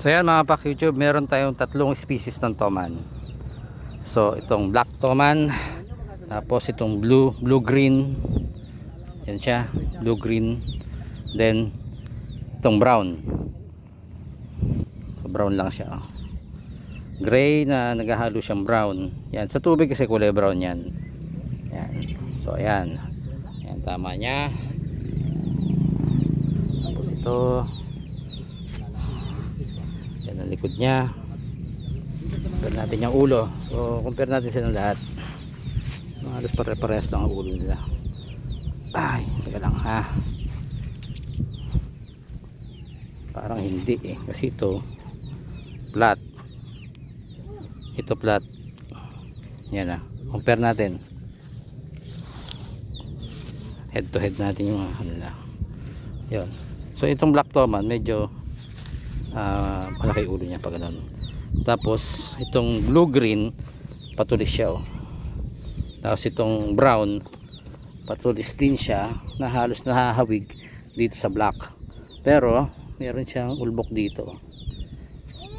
So yan mga pak-YouTube, meron tayong tatlong species ng toman. So itong black toman, tapos itong blue-green. Yan siya, blue-green. Then itong brown. So brown lang siya. Gray na naghahalo siyang brown. Yan, sa tubig kasi kulay brown yan. Yan. So ayan. Yan, tama niya. Tapos ito. Yan ang likod niya. Compare natin yung ulo. So compare natin silang lahat. So halos pare-parehas lang ang ulo nila. Ay, teka lang ha. Parang hindi eh. Kasi ito flat. Ito flat. Yan na. Compare natin. Head to head natin yung ano na. Yun. So itong black toman medyo malaki ulo niya pag ganun. Tapos itong blue green patulis siya oh. Tapos itong brown patulis din siya na halos nahahawig dito sa black. Pero meron siyang ulbok dito.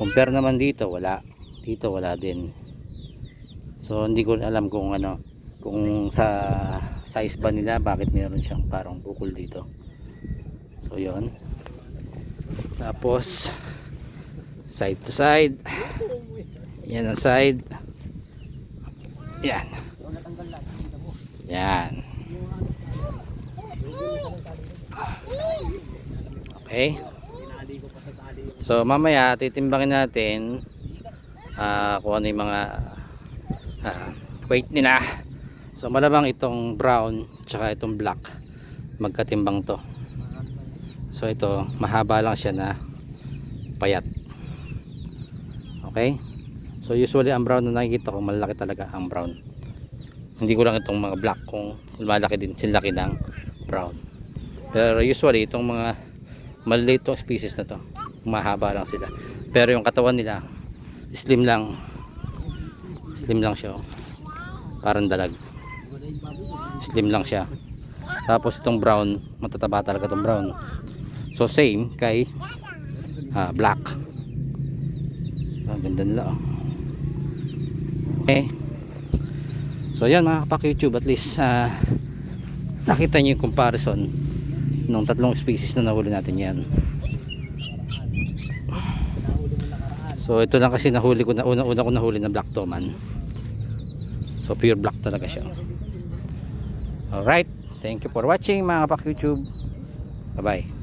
Compare naman dito wala. Dito wala din. So hindi ko alam kung ano, kung sa size ba nila bakit meron siyang parang bukol dito. So yon. Tapos side to side. Yan ang side. Yan. Yan. Okay. So mamaya titimbangin natin kung ano yung mga weight nila. So malamang itong brown tsaka itong black magkatimbang to. So ito mahaba lang siya na payat. Okay. So usually ang brown na nakikita ko malaki talaga ang brown. Hindi ko lang itong mga black kung malaki din sila laki ng brown. Pero usually itong mga maliliit tong species na to mahaba lang sila. Pero yung katawan nila slim lang siya oh. Parang dalag, slim lang siya. Tapos itong brown matataba talaga itong brown. So same kay black. Ang ganda nila oh. Okay. So yan mga kapak-YouTube, at least nakita nyo yung comparison ng tatlong species na nahuli natin yan. So ito lang kasi nahuli ko na una ko nahuli na black toman. So pure black talaga siya. Alright, thank you for watching mga kapak-YouTube. Bye bye.